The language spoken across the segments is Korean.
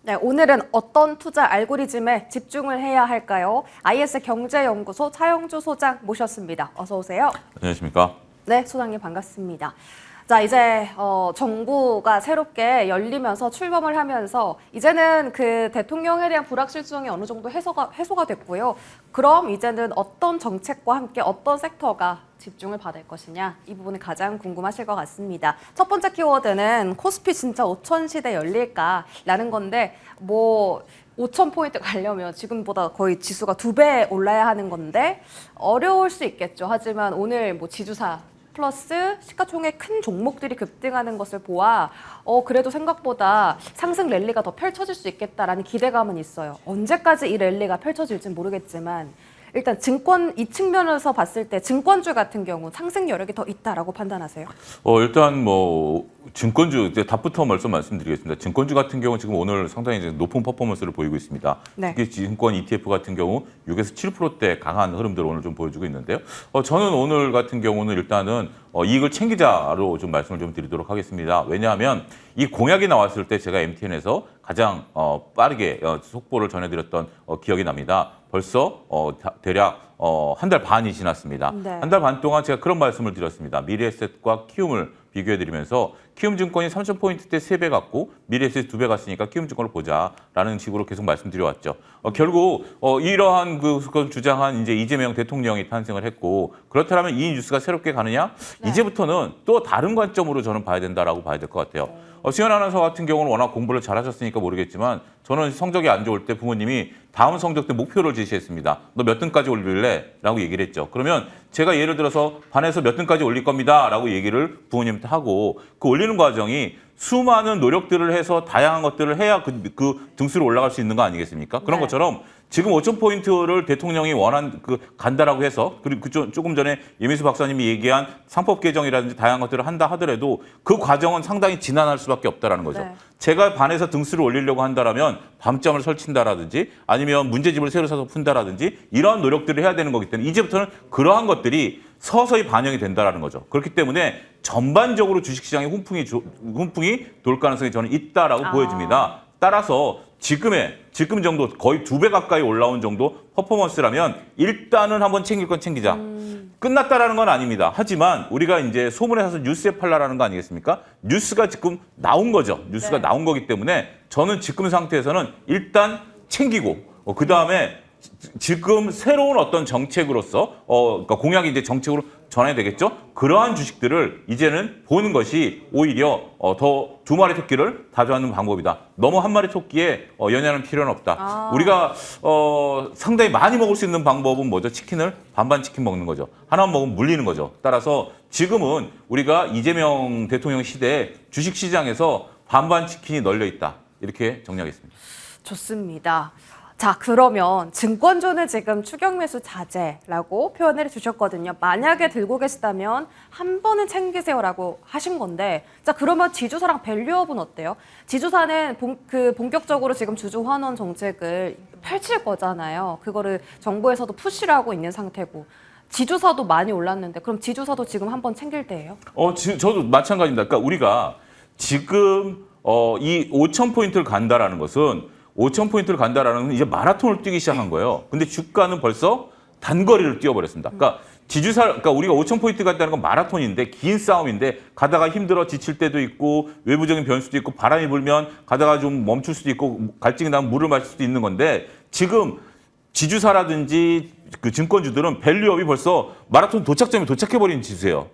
네, 오늘은 어떤 투자 알고리즘에 집중을 해야 할까요? IS 경제연구소 차영주 소장 모셨습니다. 어서 오세요. 안녕하십니까? 네, 소장님 반갑습니다. 자, 이제 정부가 새롭게 열리면서 출범을 하면서 이제는 그 대통령에 대한 불확실성이 어느 정도 해소가 됐고요. 그럼 이제는 어떤 정책과 함께 어떤 섹터가 집중을 받을 것이냐, 이 부분이 가장 궁금하실 것 같습니다. 첫 번째 키워드는 코스피 진짜 5천 시대 열릴까라는 건데, 뭐 5,000포인트 가려면 지금보다 거의 지수가 2배 올라야 하는 건데 어려울 수 있겠죠. 하지만 오늘 뭐 지주사 플러스 시가총액 큰 종목들이 급등하는 것을 보아 그래도 생각보다 상승 랠리가 더 펼쳐질 수 있겠다라는 기대감은 있어요. 언제까지 이 랠리가 펼쳐질지는 모르겠지만 일단 이 측면에서 봤을 때 증권주 같은 경우 상승 여력이 더 있다라고 판단하세요? 일단 뭐 증권주 이제 답부터 말씀드리겠습니다. 증권주 같은 경우 지금 오늘 상당히 이제 높은 퍼포먼스를 보이고 있습니다. 네. 특히 증권 ETF 같은 경우 6에서 7%대 강한 흐름들을 오늘 좀 보여주고 있는데요. 저는 오늘 같은 경우는 일단은 이익을 챙기자로 좀 말씀을 좀 드리도록 하겠습니다. 왜냐하면 이 공약이 나왔을 때 제가 MTN에서 가장 빠르게 속보를 전해드렸던 기억이 납니다. 벌써 대략 한 달 반이 지났습니다. 네. 한 달 반 동안 제가 그런 말씀을 드렸습니다. 미래에셋과 키움을 비교해드리면서 키움증권이 3,000포인트대 3배 갔고 미래에셋 2배 갔으니까 키움증권을 보자라는 식으로 계속 말씀드려왔죠. 결국 이러한 그걸 주장한 이제 이재명 대통령이 탄생을 했고 그렇다면 이 뉴스가 새롭게 가느냐? 네. 이제부터는 또 다른 관점으로 저는 봐야 된다라고 봐야 될 것 같아요. 수연 아나운서 같은 경우는 워낙 공부를 잘하셨으니까 모르겠지만 저는 성적이 안 좋을 때 부모님이 다음 성적 때 목표를 제시했습니다. 너 몇 등까지 올릴래? 라고 얘기를 했죠. 그러면 제가 예를 들어서 반에서 몇 등까지 올릴 겁니다. 라고 얘기를 부모님한테 하고 그 올리는 과정이 수많은 노력들을 해서 다양한 것들을 해야 그 등수로 올라갈 수 있는 거 아니겠습니까? 그런 네. 것처럼 지금 5,000포인트를 대통령이 간다라고 해서 그리고 조금 전에 이민수 박사님이 얘기한 상법 개정이라든지 다양한 것들을 한다 하더라도 그 과정은 상당히 지난할 수밖에 없다라는 거죠. 네. 제가 반에서 등수를 올리려고 한다라면 밤잠을 설친다라든지 아니면 문제집을 새로 사서 푼다라든지 이런 노력들을 해야 되는 거기 때문에 이제부터는 그러한 것들이 서서히 반영이 된다라는 거죠. 그렇기 때문에 전반적으로 주식시장에 훈풍이 돌 가능성이 저는 있다라고 보여집니다. 따라서 지금 정도 거의 2배 가까이 올라온 정도 퍼포먼스라면 일단은 한번 챙길 건 챙기자. 끝났다라는 건 아닙니다. 하지만 우리가 이제 소문에 사서 뉴스에 팔라라는 거 아니겠습니까? 뉴스가 지금 나온 거죠. 뉴스가 네. 나온 거기 때문에 저는 지금 상태에서는 일단 챙기고 그다음에 지금 새로운 어떤 정책으로서 그러니까 공약이 이제 정책으로 전환이 되겠죠. 그러한 주식들을 이제는 보는 것이 오히려 더 2마리 토끼를 다 잡는 방법이다. 너무 한 마리 토끼에 연연할 필요는 없다. 우리가 상당히 많이 먹을 수 있는 방법은 뭐죠? 치킨을 반반 치킨 먹는 거죠. 하나만 먹으면 물리는 거죠. 따라서 지금은 우리가 이재명 대통령 시대에 주식시장에서 반반 치킨이 널려 있다. 이렇게 정리하겠습니다. 좋습니다. 자, 그러면 증권주는 지금 추격 매수 자제라고 표현을 주셨거든요. 만약에 들고 계시다면 한 번은 챙기세요라고 하신 건데, 자, 그러면 지주사랑 밸류업은 어때요? 지주사는 본격적으로 지금 주주 환원 정책을 펼칠 거잖아요. 그거를 정부에서도 푸시를 하고 있는 상태고. 지주사도 많이 올랐는데 그럼 지주사도 지금 한 번 챙길 때예요? 저도 마찬가지입니다. 그러니까 우리가 지금 이 5,000포인트를 간다라는 것은 5,000포인트를 간다라는 건 이제 마라톤을 뛰기 시작한 거예요. 근데 주가는 벌써 단거리를 뛰어버렸습니다. 그러니까 우리가 5,000포인트 간다는 건 마라톤인데 긴 싸움인데 가다가 힘들어 지칠 때도 있고 외부적인 변수도 있고 바람이 불면 가다가 좀 멈출 수도 있고 갈증이 나면 물을 마실 수도 있는 건데 지금 지주사라든지 그 증권주들은 밸류업이 벌써 마라톤 도착점에 도착해버린 지수예요.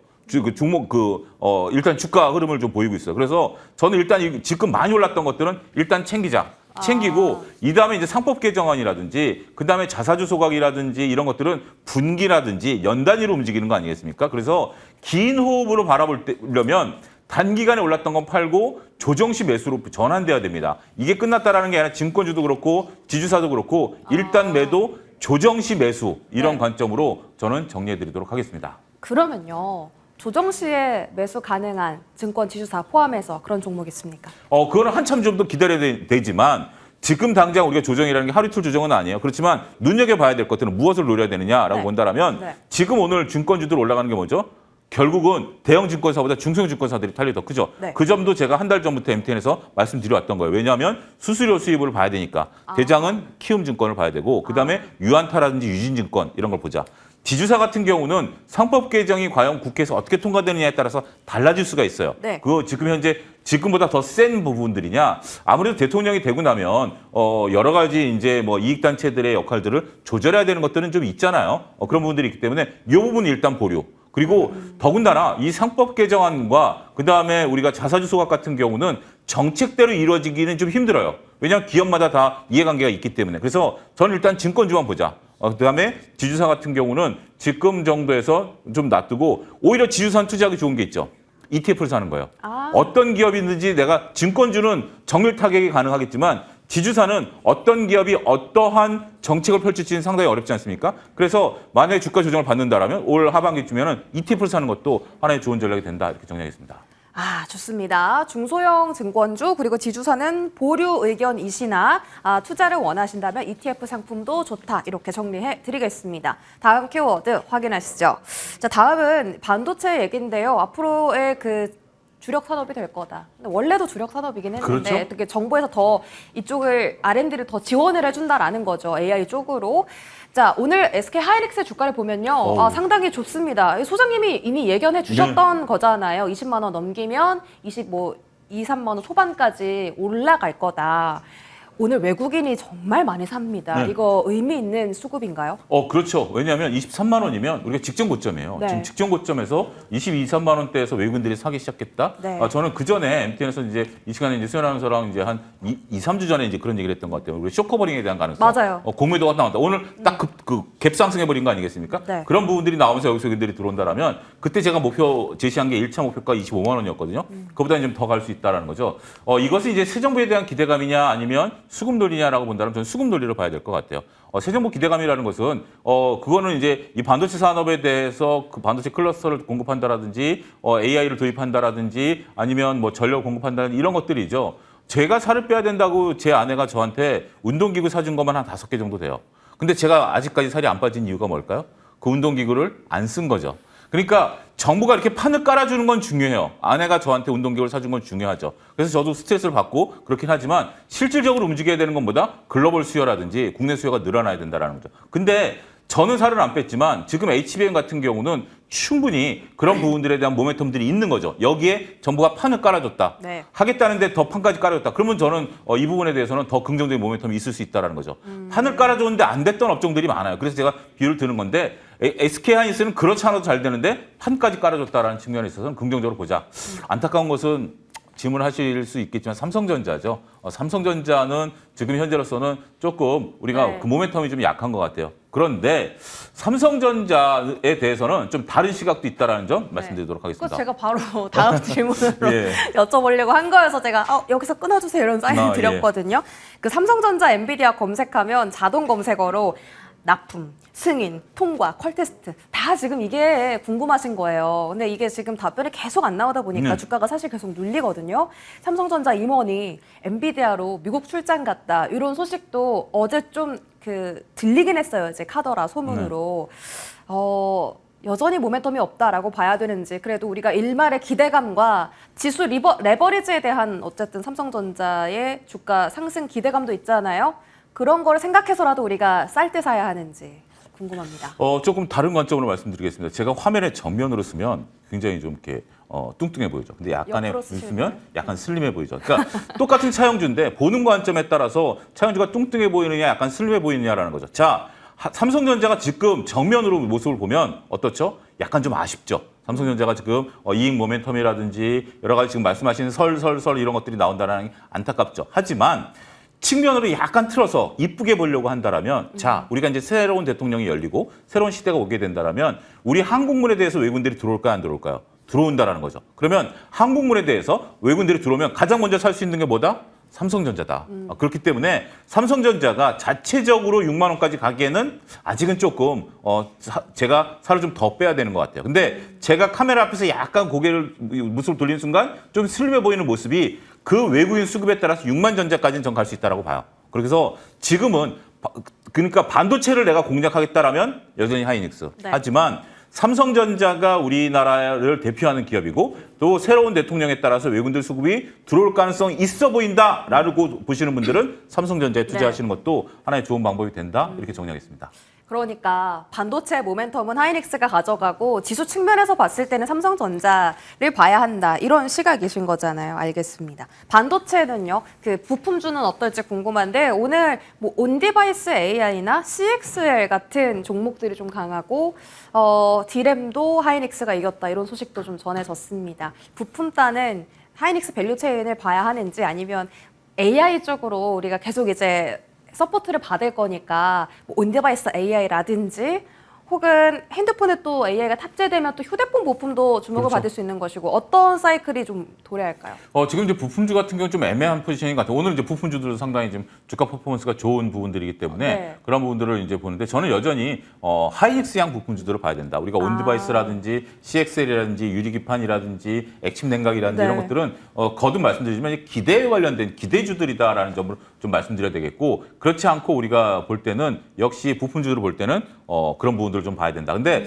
일단 주가 흐름을 좀 보이고 있어요. 그래서 저는 일단 지금 많이 올랐던 것들은 일단 챙기고 이 다음에 이제 상법 개정안이라든지 그 다음에 자사주 소각이라든지 이런 것들은 분기라든지 연 단위로 움직이는 거 아니겠습니까? 그래서 긴 호흡으로 바라보려면 단기간에 올랐던 건 팔고 조정시 매수로 전환돼야 됩니다. 이게 끝났다라는 게 아니라 증권주도 그렇고 지주사도 그렇고 일단 매도 조정시 매수 이런 관점으로 저는 정리해드리도록 하겠습니다. 그러면요. 조정 시에 매수 가능한 증권 지주사 포함해서 그런 종목 있습니까? 그거는 한참 좀 더 기다려야 되지만 지금 당장 우리가 조정이라는 게 하루 이틀 조정은 아니에요. 그렇지만 눈여겨봐야 될 것들은 무엇을 노려야 되느냐라고 본다라면 지금 오늘 증권주들 올라가는 게 뭐죠? 결국은 대형 증권사보다 중소형 증권사들이 탄력이 더 크죠. 네. 그 점도 제가 한 달 전부터 MTN에서 말씀드려왔던 거예요. 왜냐하면 수수료 수입을 봐야 되니까. 대장은 키움증권을 봐야 되고 그다음에 유안타라든지 유진증권 이런 걸 보자. 지주사 같은 경우는 상법 개정이 과연 국회에서 어떻게 통과되느냐에 따라서 달라질 수가 있어요. 네. 그 지금 현재 지금보다 더 센 부분들이냐? 아무래도 대통령이 되고 나면 여러 가지 이제 뭐 이익 단체들의 역할들을 조절해야 되는 것들은 좀 있잖아요. 그런 부분들이 있기 때문에 이 부분은 일단 보류. 그리고 더군다나 이 상법 개정안과 그다음에 우리가 자사주 소각 같은 경우는 정책대로 이루어지기는 좀 힘들어요. 왜냐하면 기업마다 다 이해관계가 있기 때문에. 그래서 저는 일단 증권주만 보자. 그다음에 지주사 같은 경우는 지금 정도에서 좀 놔두고 오히려 지주사는 투자하기 좋은 게 있죠. ETF를 사는 거예요. 어떤 기업이든지 내가 증권주는 정밀 타격이 가능하겠지만 지주사는 어떤 기업이 어떠한 정책을 펼칠지는 상당히 어렵지 않습니까? 그래서 만약에 주가 조정을 받는다라면 올 하반기쯤에는 ETF를 사는 것도 하나의 좋은 전략이 된다 이렇게 정리하겠습니다. 좋습니다. 중소형 증권주 그리고 지주사는 보류 의견이시나 투자를 원하신다면 ETF 상품도 좋다 이렇게 정리해 드리겠습니다. 다음 키워드 확인하시죠. 자, 다음은 반도체 얘기인데요. 앞으로의 그 주력 산업이 될 거다. 근데 원래도 주력 산업이긴 했는데 그렇죠. 어떻게 정부에서 더 이쪽을 R&D를 더 지원을 해준다라는 거죠. AI 쪽으로. 자, 오늘 SK 하이닉스 주가를 보면요. 상당히 좋습니다. 소장님이 이미 예견해 주셨던 거잖아요. 20만 원 넘기면 2, 3만 원 초반까지 올라갈 거다. 오늘 외국인이 정말 많이 삽니다. 네. 이거 의미 있는 수급인가요? 그렇죠. 왜냐하면 23만 원이면 우리가 직전 고점이에요. 네. 지금 직전 고점에서 22, 3만 원대에서 외국인들이 사기 시작했다. 네. 저는 그 전에 MTN에서 이제 이 시간에 이제 수연 아나운서랑 이제 한 2, 3주 전에 이제 그런 얘기를 했던 것 같아요. 우리 쇼커버링에 대한 가능성. 맞아요. 공매도가 나온다. 오늘 딱 그 갭 상승해버린 거 아니겠습니까? 네. 그런 부분들이 나오면서 여기서 외국인들이 들어온다라면 그때 제가 목표 제시한 게 1차 목표가 25만 원이었거든요. 그보다 좀 더 갈 수 있다라는 거죠. 이것은 이제 새 정부에 대한 기대감이냐 아니면 수급 논리냐라고 본다면 저는 수급 논리로 봐야 될 것 같아요. 새 정부 기대감이라는 것은 그거는 이제 이 반도체 산업에 대해서 그 반도체 클러스터를 공급한다라든지 AI를 도입한다라든지 아니면 뭐 전력 공급한다는 이런 것들이죠. 제가 살을 빼야 된다고 제 아내가 저한테 운동기구 사준 것만 한 5개 정도 돼요. 근데 제가 아직까지 살이 안 빠진 이유가 뭘까요? 그 운동기구를 안 쓴 거죠. 그러니까 정부가 이렇게 판을 깔아주는 건 중요해요. 아내가 저한테 운동기구를 사준 건 중요하죠. 그래서 저도 스트레스를 받고 그렇긴 하지만 실질적으로 움직여야 되는 것보다 글로벌 수요라든지 국내 수요가 늘어나야 된다는 거죠. 근데 저는 살을 안 뺐지만 지금 HBM 같은 경우는 충분히 그런 부분들에 대한 모멘텀들이 있는 거죠. 여기에 정부가 판을 깔아줬다. 네. 하겠다는데 더 판까지 깔아줬다. 그러면 저는 이 부분에 대해서는 더 긍정적인 모멘텀이 있을 수 있다는 거죠. 판을 깔아줬는데 안 됐던 업종들이 많아요. 그래서 제가 비유를 드는 건데 SK하이닉스는 그렇지 않아도 잘 되는데 판까지 깔아줬다라는 측면에 있어서는 긍정적으로 보자. 안타까운 것은 질문하실 수 있겠지만 삼성전자죠. 삼성전자는 지금 현재로서는 조금 우리가 네. 그 모멘텀이 좀 약한 것 같아요. 그런데 삼성전자에 대해서는 좀 다른 시각도 있다는 점 말씀드리도록 그거 하겠습니다. 제가 바로 다음 질문으로 예. 여쭤보려고 한 거여서 제가 여기서 끊어주세요 이런 사인을 예. 드렸거든요. 그 삼성전자 엔비디아 검색하면 자동 검색어로 납품, 승인, 통과, 퀄테스트 다 지금 이게 궁금하신 거예요. 근데 이게 지금 답변이 계속 안 나오다 보니까 네. 주가가 사실 계속 눌리거든요. 삼성전자 임원이 엔비디아로 미국 출장 갔다 이런 소식도 어제 좀 들리긴 했어요. 이제 카더라 소문으로. 여전히 모멘텀이 없다라고 봐야 되는지 그래도 우리가 일말의 기대감과 지수 레버리지에 대한 어쨌든 삼성전자의 주가 상승 기대감도 있잖아요. 그런 걸 생각해서라도 우리가 쌀 때 사야 하는지 궁금합니다. 조금 다른 관점으로 말씀드리겠습니다. 제가 화면에 정면으로 쓰면 굉장히 좀 이렇게 뚱뚱해 보이죠. 근데 약간의 옆으로 쓰시면 쓰면 약간 슬림해 보이죠. 그러니까 똑같은 차용주인데 보는 관점에 따라서 차용주가 뚱뚱해 보이느냐 약간 슬림해 보이느냐라는 거죠. 자, 삼성전자가 지금 정면으로 모습을 보면 어떻죠? 약간 좀 아쉽죠. 삼성전자가 지금 이익 모멘텀이라든지 여러 가지 지금 말씀하시는 설 이런 것들이 나온다는 게 안타깝죠. 하지만 측면으로 약간 틀어서 이쁘게 보려고 한다라면 자, 우리가 이제 새로운 대통령이 열리고 새로운 시대가 오게 된다라면 우리 한국문에 대해서 외국인들이 들어올까요, 안 들어올까요? 들어온다라는 거죠. 그러면 한국문에 대해서 외국인들이 들어오면 가장 먼저 살 수 있는 게 뭐다? 삼성전자다. 그렇기 때문에 삼성전자가 자체적으로 6만 원까지 가기에는 아직은 조금 제가 살을 좀 더 빼야 되는 것 같아요. 근데 제가 카메라 앞에서 약간 고개를 모습을 돌리는 순간 좀 슬림해 보이는 모습이 그 외국인 수급에 따라서 6만 전자까지는 전 갈 수 있다라고 봐요. 그래서 지금은 그러니까 반도체를 내가 공략하겠다라면 여전히 하이닉스. 네. 하지만 삼성전자가 우리나라를 대표하는 기업이고 또 새로운 대통령에 따라서 외국인들 수급이 들어올 가능성이 있어 보인다라고 보시는 분들은 삼성전자에 투자하시는 것도 하나의 좋은 방법이 된다 이렇게 정리하겠습니다. 그러니까 반도체 모멘텀은 하이닉스가 가져가고 지수 측면에서 봤을 때는 삼성전자를 봐야 한다. 이런 시각이신 거잖아요. 알겠습니다. 반도체는요. 그 부품주는 어떨지 궁금한데 오늘 뭐 온디바이스 AI나 CXL 같은 종목들이 좀 강하고 디램도 하이닉스가 이겼다. 이런 소식도 좀 전해졌습니다. 부품단은 하이닉스 밸류체인을 봐야 하는지 아니면 AI 쪽으로 우리가 계속 이제 서포트를 받을 거니까 뭐 온디바이스 AI라든지 혹은 핸드폰에 또 AI가 탑재되면 또 휴대폰 부품도 주목을 그렇죠. 받을 수 있는 것이고 어떤 사이클이 좀 도래할까요? 지금 이제 부품주 같은 경우는 좀 애매한 포지션인 것 같아요. 오늘 이제 부품주들도 상당히 좀 주가 퍼포먼스가 좋은 부분들이기 때문에 네. 그런 부분들을 이제 보는데 저는 여전히 하이닉스향 부품주들을 봐야 된다. 우리가 온디바이스라든지 CXL이라든지 유리기판이라든지 액침 냉각이라든지 네. 이런 것들은 거듭 말씀드리지만 기대에 관련된 기대주들이다라는 점을 좀 말씀드려야 되겠고 그렇지 않고 우리가 볼 때는 역시 부품주들을 볼 때는 그런 부분들을 좀 봐야 된다. 근데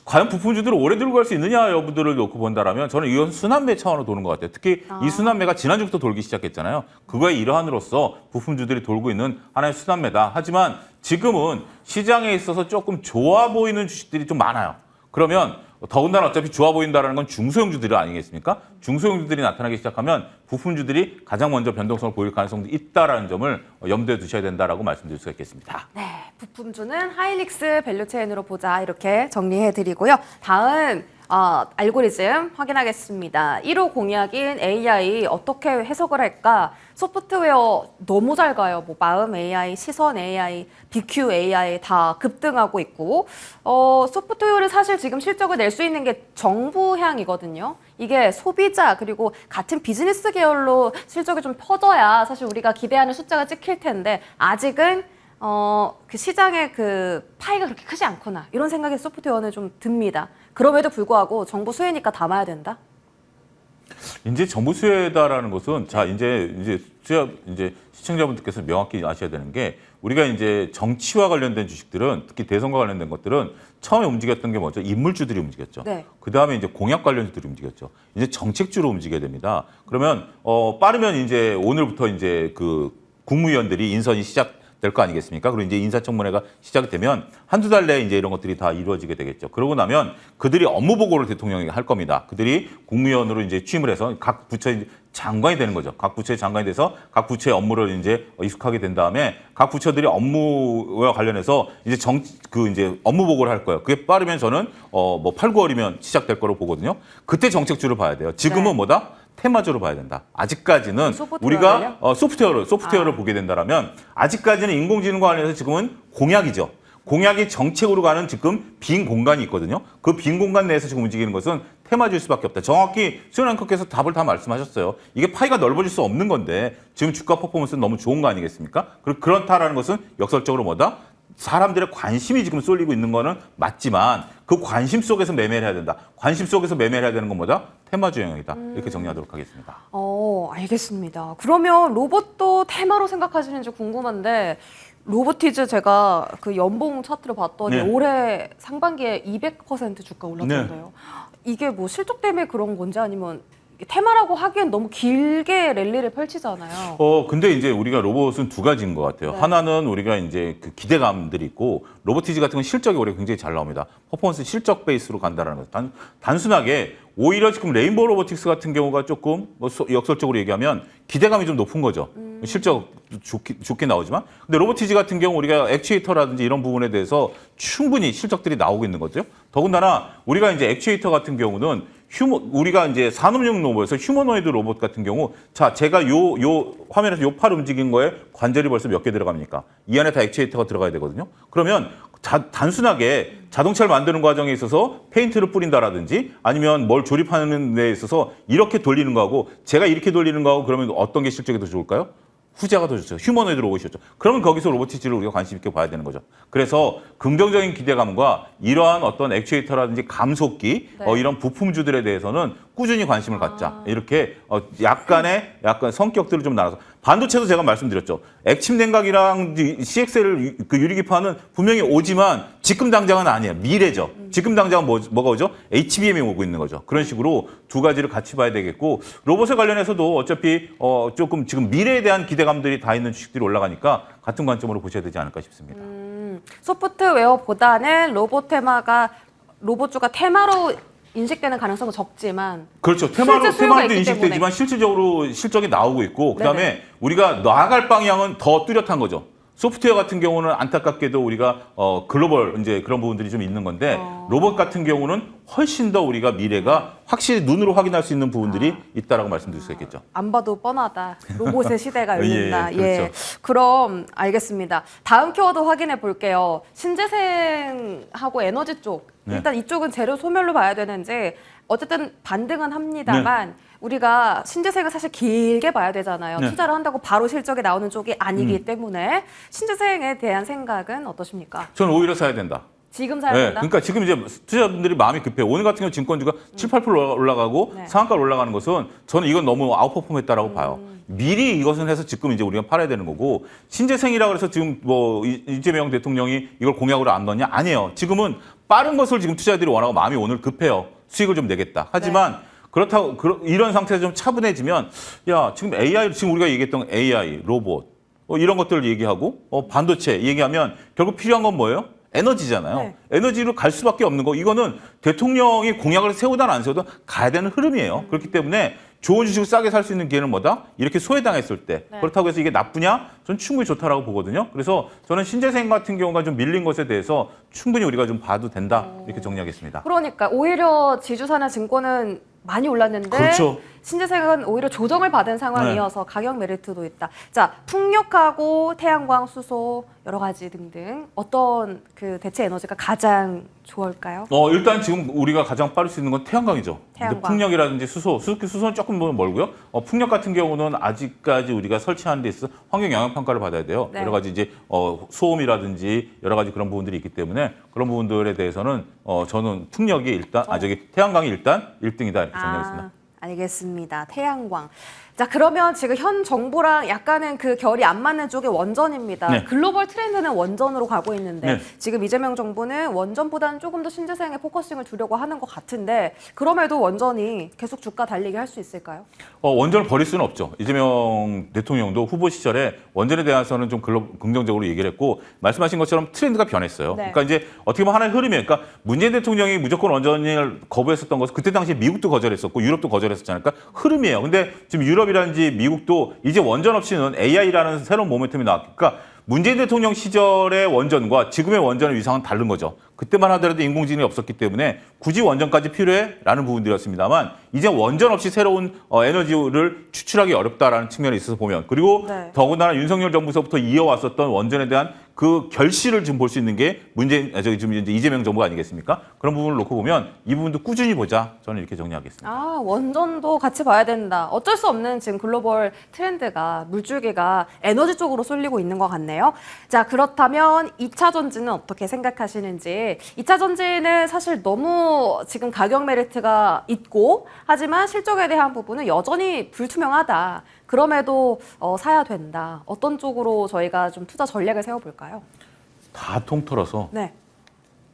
과연 부품주들을 오래 들고 갈 수 있느냐 여부들을 놓고 본다라면 저는 이건 순환매 차원으로 도는 것 같아요. 특히 이 순환매가 지난주부터 돌기 시작했잖아요. 그거의 일환으로서 부품주들이 돌고 있는 하나의 순환매다. 하지만 지금은 시장에 있어서 조금 좋아 보이는 주식들이 좀 많아요. 그러면 더군다나 어차피 좋아 보인다는 건 중소형주들이 아니겠습니까? 중소형주들이 나타나기 시작하면 부품주들이 가장 먼저 변동성을 보일 가능성도 있다는 점을 염두에 두셔야 된다라고 말씀드릴 수가 있겠습니다. 네, 부품주는 하이닉스 밸류체인으로 보자 이렇게 정리해드리고요. 다음 알고리즘 확인하겠습니다. 1호 공약인 AI 어떻게 해석을 할까? 소프트웨어 너무 잘 가요. 뭐 마음 AI, 시선 AI, BQ AI 다 급등하고 있고 소프트웨어를 사실 지금 실적을 낼 수 있는 게 정부향이거든요. 이게 소비자 그리고 같은 비즈니스 계열로 실적이 좀 퍼져야 사실 우리가 기대하는 숫자가 찍힐 텐데 아직은 그 시장의 그 파이가 그렇게 크지 않구나 이런 생각이 소프트웨어는 좀 듭니다. 그럼에도 불구하고 정부 수혜니까 담아야 된다. 이제 정부 수혜다라는 것은 자 이제 시청자분들께서 명확히 아셔야 되는 게 우리가 이제 정치와 관련된 주식들은 특히 대선과 관련된 것들은 처음에 움직였던 게 뭐죠? 인물주들이 움직였죠. 네. 그 다음에 이제 공약 관련주들이 움직였죠. 이제 정책주로 움직여야 됩니다. 그러면 빠르면 이제 오늘부터 이제 그 국무위원들이 인선이 시작될 거 아니겠습니까? 그리고 이제 인사청문회가 시작이 되면 한두 달 내에 이제 이런 것들이 다 이루어지게 되겠죠. 그러고 나면 그들이 업무 보고를 대통령에게 할 겁니다. 그들이 국무위원으로 이제 취임을 해서 각 부처의 장관이 되는 거죠. 각 부처의 장관이 돼서 각 부처의 업무를 이제 익숙하게 된 다음에 각 부처들이 업무와 관련해서 이제 이제 업무 보고를 할 거예요. 그게 빠르면 저는 뭐 8, 9월이면 시작될 거로 보거든요. 그때 정책주를 봐야 돼요. 지금은 네. 뭐다? 테마주로 봐야 된다. 아직까지는 소프트웨어를요? 우리가 소프트웨어를 보게 된다라면 아직까지는 인공지능과 관련해서 지금은 공약이죠. 공약이 정책으로 가는 지금 빈 공간이 있거든요. 그 빈 공간 내에서 지금 움직이는 것은 테마주일 수밖에 없다. 정확히 수현 앵커께서 답을 다 말씀하셨어요. 이게 파이가 넓어질 수 없는 건데 지금 주가 퍼포먼스는 너무 좋은 거 아니겠습니까? 그렇다라는 것은 역설적으로 뭐다? 사람들의 관심이 지금 쏠리고 있는 거는 맞지만 그 관심 속에서 매매를 해야 된다. 관심 속에서 매매를 해야 되는 건 뭐다? 테마주 영역이다. 이렇게 정리하도록 하겠습니다. 알겠습니다. 그러면 로봇도 테마로 생각하시는지 궁금한데 로보티즈 제가 그 연봉 차트를 봤더니 네. 올해 상반기에 200% 주가 올랐던데요. 이게 뭐 실적 때문에 그런 건지 아니면 테마라고 하기엔 너무 길게 랠리를 펼치잖아요. 근데 이제 우리가 로봇은 두 가지인 것 같아요. 네. 하나는 우리가 이제 그 기대감들이 있고 로보티즈 같은 건 실적이 올해 굉장히 잘 나옵니다. 퍼포먼스 실적 베이스로 간다라는 것. 단순하게 오히려 지금 레인보우 로보틱스 같은 경우가 조금 뭐 역설적으로 얘기하면 기대감이 좀 높은 거죠. 실적 좋게 나오지만. 근데 로보티즈 같은 경우 우리가 액추에이터라든지 이런 부분에 대해서 충분히 실적들이 나오고 있는 거죠. 더군다나 우리가 이제 액추에이터 같은 경우는 우리가 이제 산업용 로봇에서 휴머노이드 로봇 같은 경우 자, 제가 요 화면에서 요 팔 움직인 거에 관절이 벌써 몇 개 들어갑니까? 이 안에 다 액추에이터가 들어가야 되거든요. 그러면 단순하게 자동차를 만드는 과정에 있어서 페인트를 뿌린다라든지 아니면 뭘 조립하는 데 있어서 이렇게 돌리는 거하고 제가 이렇게 돌리는 거하고 그러면 어떤 게 실적이 더 좋을까요? 후자가 더 좋죠. 휴머노이드 로봇이었죠. 그러면 거기서 로보티즈를 우리가 관심 있게 봐야 되는 거죠. 그래서 긍정적인 기대감과 이러한 어떤 액추에이터라든지 감속기 네. 이런 부품주들에 대해서는 꾸준히 관심을 갖자. 이렇게 약간 성격들을 좀 나눠서 반도체도 제가 말씀드렸죠. 액침 냉각이랑 CXL 그 유리기판은 분명히 오지만 지금 당장은 아니에요. 미래죠. 지금 당장은 뭐가 오죠? HBM이 오고 있는 거죠. 그런 식으로 두 가지를 같이 봐야 되겠고 로봇에 관련해서도 어차피 조금 지금 미래에 대한 기대감들이 다 있는 주식들이 올라가니까 같은 관점으로 보셔야 되지 않을까 싶습니다. 소프트웨어보다는 로봇주가 테마로 인식되는 가능성은 적지만 그렇죠. 실제 수요가 테마로도 있기 인식되지만 실질적으로 실적이 나오고 있고 그다음에 네네. 우리가 나아갈 방향은 더 뚜렷한 거죠. 소프트웨어 같은 경우는 안타깝게도 우리가 글로벌 이제 그런 부분들이 좀 있는 건데 로봇 같은 경우는 훨씬 더 우리가 미래가 확실히 눈으로 확인할 수 있는 부분들이 있다라고 말씀드릴 수 있겠죠. 안 봐도 뻔하다. 로봇의 시대가 열린다. 예, 그렇죠. 그럼 알겠습니다. 다음 키워드 확인해 볼게요. 신재생하고 에너지 쪽. 네. 일단 이쪽은 재료 소멸로 봐야 되는지 어쨌든 반등은 합니다만 우리가 신재생은 사실 길게 봐야 되잖아요. 네. 투자를 한다고 바로 실적이 나오는 쪽이 아니기 때문에 신재생에 대한 생각은 어떠십니까? 저는 오히려 사야 된다. 지금 사야 네, 된다? 그러니까 지금 이제 투자자분들이 마음이 급해요. 오늘 같은 경우 증권주가 7, 8% 올라가고 네. 상한가로 올라가는 것은 저는 이건 너무 아웃퍼폼했다라고 봐요. 미리 이것은 해서 지금 이제 우리가 팔아야 되는 거고 신재생이라고 해서 지금 뭐 이재명 대통령이 이걸 공약으로 안 넣었냐? 아니에요. 지금은 빠른 것을 지금 투자자들이 원하고 마음이 오늘 급해요. 수익을 좀 내겠다. 하지만 그렇다고 이런 상태에서 좀 차분해지면 야 지금 AI 지금 우리가 얘기했던 AI 로봇 이런 것들을 얘기하고 반도체 얘기하면 결국 필요한 건 뭐예요? 에너지잖아요. 네. 에너지로 갈 수밖에 없는 거. 이거는 대통령이 공약을 세우든 안 세우든 가야 되는 흐름이에요. 그렇기 때문에 좋은 주식을 싸게 살 수 있는 기회는 뭐다? 이렇게 소외당했을 때. 네. 그렇다고 해서 이게 나쁘냐? 저는 충분히 좋다라고 보거든요. 그래서 저는 신재생 같은 경우가 좀 밀린 것에 대해서 충분히 우리가 좀 봐도 된다. 이렇게 정리하겠습니다. 그러니까 오히려 지주사나 증권은 많이 올랐는데 그렇죠. 신재생은 오히려 조정을 받은 상황이어서 가격 메리트도 있다. 자, 풍력하고 태양광, 수소 여러 가지 등등 어떤 그 대체 에너지가 가장 좋을까요? 일단 지금 우리가 가장 빠를 수 있는 건 태양광이죠. 태양광. 근데 풍력이라든지 수소는 조금 멀고요. 풍력 같은 경우는 아직까지 우리가 설치하는 데 있어서 환경 영향 평가를 받아야 돼요. 네. 여러 가지 이제 소음이라든지 여러 가지 그런 부분들이 있기 때문에 그런 부분들에 대해서는 저는 풍력이 일단 태양광이 일단 1등이다 이렇게 정리하겠습니다. 알겠습니다. 태양광. 자, 그러면 지금 현 정부랑 약간은 그 결이 안 맞는 쪽이 원전입니다. 네. 글로벌 트렌드는 원전으로 가고 있는데 네. 지금 이재명 정부는 원전보다는 조금 더 신재생에 포커싱을 두려고 하는 것 같은데 그럼에도 원전이 계속 주가 달리게 할 수 있을까요? 원전을 버릴 수는 없죠. 이재명 대통령도 후보 시절에 원전에 대해서는 좀 긍정적으로 얘기를 했고 말씀하신 것처럼 트렌드가 변했어요. 네. 그러니까 이제 어떻게 보면 하나의 흐름이에요. 그러니까 문재인 대통령이 무조건 원전을 거부했었던 것은 그때 당시에 미국도 거절했었고 유럽도 거절했었잖아요. 그러니까 흐름이에요. 근데 지금 유럽이라든지 미국도 이제 원전 없이는 AI라는 새로운 모멘텀이 나왔으니까 그러니까 문재인 대통령 시절의 원전과 지금의 원전의 위상은 다른 거죠. 그때만 하더라도 인공지능이 없었기 때문에 굳이 원전까지 필요해? 라는 부분들이었습니다만 이제 원전 없이 새로운 에너지를 추출하기 어렵다라는 측면에 있어서 보면 그리고 네. 더군다나 윤석열 정부서부터 이어왔었던 원전에 대한 그 결실을 지금 볼 수 있는 게 지금 이제 이재명 정부가 아니겠습니까? 그런 부분을 놓고 보면 이 부분도 꾸준히 보자. 저는 이렇게 정리하겠습니다. 원전도 같이 봐야 된다. 어쩔 수 없는 지금 글로벌 트렌드가 물줄기가 에너지 쪽으로 쏠리고 있는 것 같네요. 자, 그렇다면 2차 전지는 어떻게 생각하시는지. 2차 전지는 사실 너무 지금 가격 메리트가 있고 하지만 실적에 대한 부분은 여전히 불투명하다. 그럼에도 사야 된다. 어떤 쪽으로 저희가 좀 투자 전략을 세워볼까요? 다 통틀어서 네.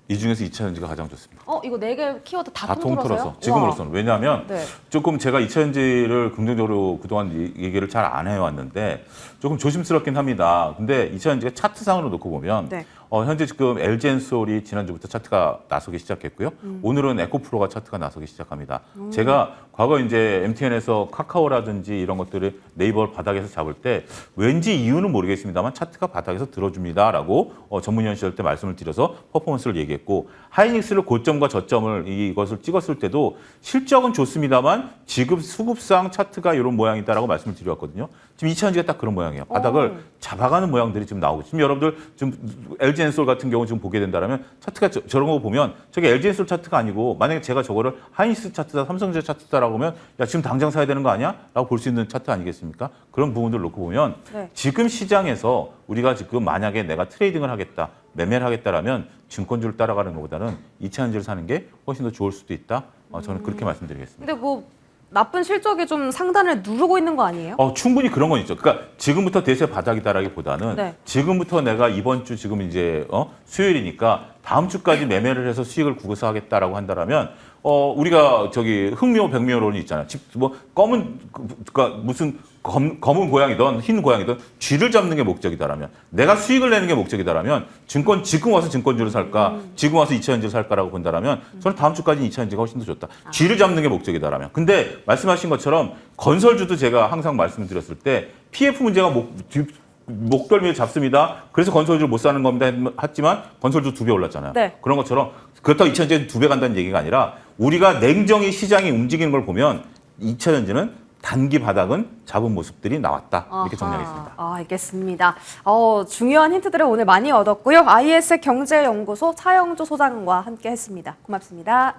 이 중에서 2차 전지가 가장 좋습니다. 이거 4개 키워드 다 통틀어서 통틀어서요? 지금으로서는 왜냐하면 네. 조금 제가 2차 전지를 긍정적으로 그동안 얘기를 잘 안 해왔는데 조금 조심스럽긴 합니다. 근데 2차 전지가 차트상으로 놓고 보면 네. 현재 지금 LG엔솔이 지난주부터 차트가 나서기 시작했고요. 오늘은 에코프로가 차트가 나서기 시작합니다. 제가 과거 이제 MTN에서 카카오라든지 이런 것들을 네이버 바닥에서 잡을 때 왠지 이유는 모르겠습니다만 차트가 바닥에서 들어줍니다라고 전문위원 시절 때 말씀을 드려서 퍼포먼스를 얘기했고 하이닉스를 고점과 저점을 이것을 찍었을 때도 실적은 좋습니다만 지급 수급상 차트가 이런 모양이다라고 말씀을 드렸거든요. 지금 2차 전지가 딱 그런 모양이에요. 바닥을 잡아가는 모양들이 지금 나오고 지금 여러분들 좀 LG엔솔 같은 경우 지금 보게 된다면 차트가 저런 거 보면 저게 LG엔솔 차트가 아니고 만약에 제가 저거를 하이닉스 차트다 삼성전자 차트다라고 하면 야 지금 당장 사야 되는 거 아니야? 라고 볼 수 있는 차트 아니겠습니까? 그런 부분들을 놓고 보면 네. 지금 시장에서 우리가 지금 만약에 내가 트레이딩을 하겠다, 매매를 하겠다라면 증권주를 따라가는 것보다는 2차 전지를 사는 게 훨씬 더 좋을 수도 있다. 저는 그렇게 말씀드리겠습니다. 근데 나쁜 실적이 좀 상단을 누르고 있는 거 아니에요? 충분히 그런 건 있죠. 그러니까 지금부터 대세 바닥이다라기보다는 네. 지금부터 내가 이번 주 지금 이제 수요일이니까 다음 주까지 매매를 해서 수익을 구사하겠다라고 한다라면 우리가 저기 흑묘 백묘론이 있잖아요. 뭐 검은 그러니까 무슨 검은 고양이든 흰 고양이든 쥐를 잡는 게 목적이다라면 내가 수익을 내는 게 목적이다라면 지금 와서 증권주를 살까 지금 와서 2차전지를 살까라고 본다라면 저는 다음 주까지 2차전지가 훨씬 더 좋다. 쥐를 잡는 게 목적이다라면. 근데 말씀하신 것처럼 건설주도 제가 항상 말씀드렸을 때 PF 문제가 목덜미에 잡습니다. 그래서 건설주를 못 사는 겁니다. 했지만 건설주 2배 올랐잖아요. 네. 그런 것처럼 그렇다고 2차전지는 2배 간다는 얘기가 아니라 우리가 냉정히 시장이 움직이는 걸 보면 2차전지는 단기 바닥은 잡은 모습들이 나왔다. 이렇게 정리하겠습니다. 알겠습니다. 중요한 힌트들을 오늘 많이 얻었고요. IS 경제연구소 차영주 소장과 함께 했습니다. 고맙습니다.